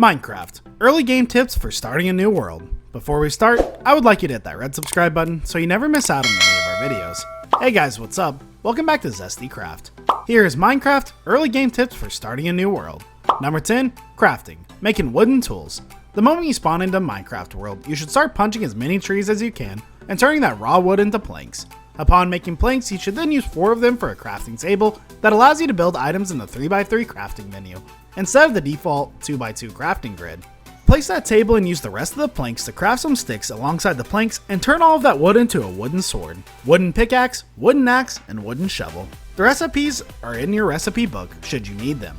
Minecraft, early game tips for starting a new world. Before we start, I would like you to hit that red subscribe button so you never miss out on any of our videos. Hey guys, what's up? Welcome back to Zesty Craft. Here is Minecraft, early game tips for starting a new world. Number 10, crafting, making wooden tools. The moment you spawn into Minecraft world, you should start punching as many trees as you can and turning that raw wood into planks. Upon making planks, you should then use 4 of them for a crafting table that allows you to build items in the 3x3 crafting menu, instead of the default 2x2 crafting grid. Place that table and use the rest of the planks to craft some sticks alongside the planks and turn all of that wood into a wooden sword, wooden pickaxe, wooden axe, and wooden shovel. The recipes are in your recipe book should you need them.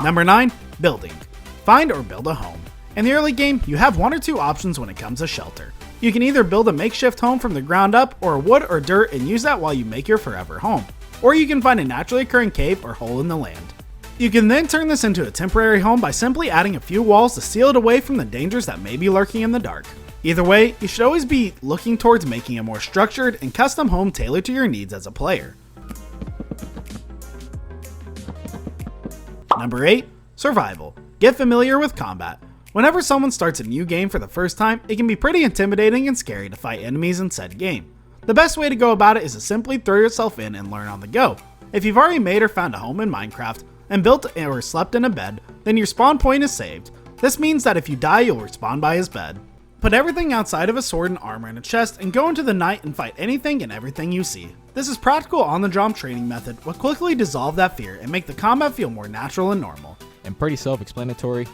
Number 9, building. Find or build a home. In the early game, you have 1 or 2 options when it comes to shelter. You can either build a makeshift home from the ground up or wood or dirt and use that while you make your forever home. Or you can find a naturally occurring cave or hole in the land. You can then turn this into a temporary home by simply adding a few walls to seal it away from the dangers that may be lurking in the dark. Either way, you should always be looking towards making a more structured and custom home tailored to your needs as a player. Number 8, survival. Get familiar with combat. Whenever someone starts a new game for the first time, it can be pretty intimidating and scary to fight enemies in said game. The best way to go about it is to simply throw yourself in and learn on the go. If you've already made or found a home in Minecraft and built or slept in a bed, then your spawn point is saved. This means that if you die, you'll respawn by his bed. Put everything outside of a sword and armor in a chest and go into the night and fight anything and everything you see. This is practical on-the-job training method will quickly dissolve that fear and make the combat feel more natural and normal. And pretty self-explanatory.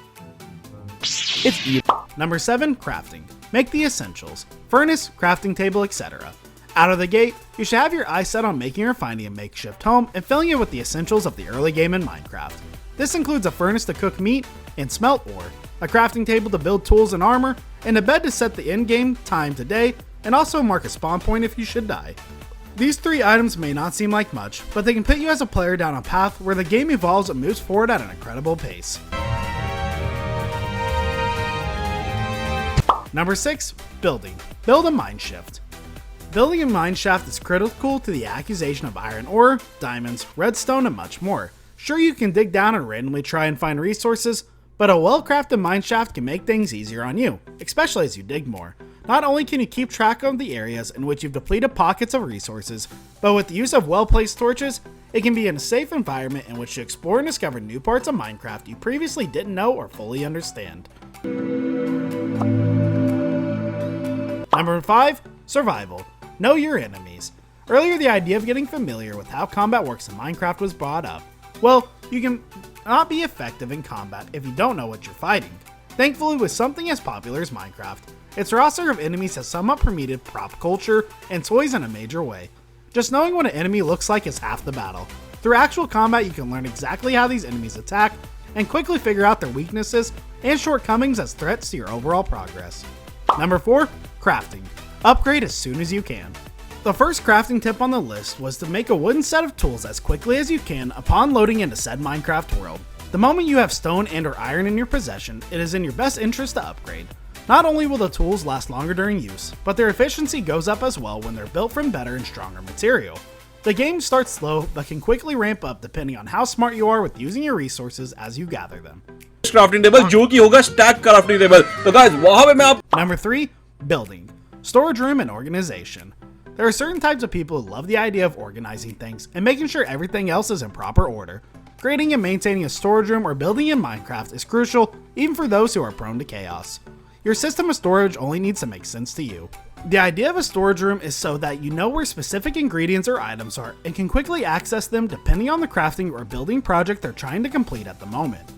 It's easy. Number 7, crafting. Make the essentials. Furnace, crafting table, etc. Out of the gate, you should have your eyes set on making or finding a makeshift home and filling it with the essentials of the early game in Minecraft. This includes a furnace to cook meat and smelt ore, a crafting table to build tools and armor, and a bed to set the in-game time to day, and also mark a spawn point if you should die. These 3 items may not seem like much, but they can put you as a player down a path where the game evolves and moves forward at an incredible pace. Number 6, building. Build a mine shaft. Building a mine shaft is critical to the accusation of iron ore, diamonds, redstone, and much more. Sure, you can dig down and randomly try and find resources, but a well-crafted mine shaft can make things easier on you, especially as you dig more. Not only can you keep track of the areas in which you've depleted pockets of resources, but with the use of well-placed torches, it can be in a safe environment in which to explore and discover new parts of Minecraft you previously didn't know or fully understand. Number 5, survival. Know your enemies. Earlier, the idea of getting familiar with how combat works in Minecraft was brought up. Well, you can not be effective in combat if you don't know what you're fighting. Thankfully, with something as popular as Minecraft, its roster of enemies has somewhat permeated prop culture and toys in a major way. Just knowing what an enemy looks like is half the battle. Through actual combat, you can learn exactly how these enemies attack and quickly figure out their weaknesses and shortcomings as threats to your overall progress. Number 4, crafting. Upgrade as soon as you can. The first crafting tip on the list was to make a wooden set of tools as quickly as you can upon loading into said Minecraft world. The moment you have stone and or iron in your possession, it is in your best interest to upgrade. Not only will the tools last longer during use, but their efficiency goes up as well when they're built from better and stronger material. The game starts slow but can quickly ramp up depending on how smart you are with using your resources as you gather them. Crafting table जो कि होगा stack crafting table. तो guys वहाँ पे मैं आप Number 3, building. Storage room and organization. There are certain types of people who love the idea of organizing things and making sure everything else is in proper order. Creating and maintaining a storage room or building in Minecraft is crucial even for those who are prone to chaos. Your system of storage only needs to make sense to you. The idea of a storage room is so that you know where specific ingredients or items are and can quickly access them depending on the crafting or building project they're trying to complete at the moment.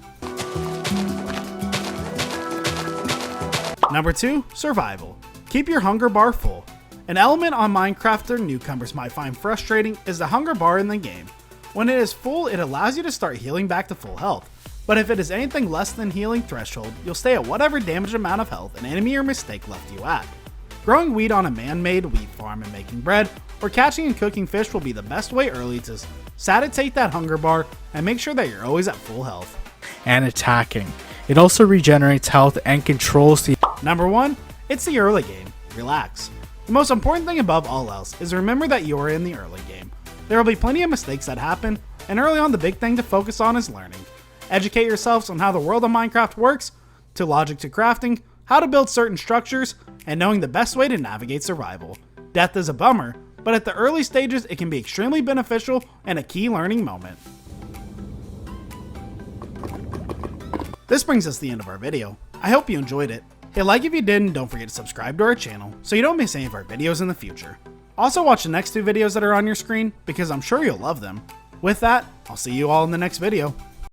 Number 2, survival. Keep your hunger bar full. An element on Minecraft that newcomers might find frustrating is the hunger bar in the game. When it is full, it allows you to start healing back to full health. But if it is anything less than healing threshold, you'll stay at whatever damaged amount of health an enemy or mistake left you at. Growing wheat on a man-made wheat farm and making bread, or catching and cooking fish will be the best way early to satiate that hunger bar and make sure that you're always at full health. And attacking. It also regenerates health and controls the... Number 1, it's the early game. Relax. The most important thing above all else is remember that you are in the early game. There will be plenty of mistakes that happen, and early on the big thing to focus on is learning. Educate yourselves on how the world of Minecraft works, to logic to crafting, how to build certain structures, and knowing the best way to navigate survival. Death is a bummer, but at the early stages it can be extremely beneficial and a key learning moment. This brings us to the end of our video. I hope you enjoyed it. Hit like if you did, and don't forget to subscribe to our channel so you don't miss any of our videos in the future. Also watch the next 2 videos that are on your screen because I'm sure you'll love them. With that, I'll see you all in the next video.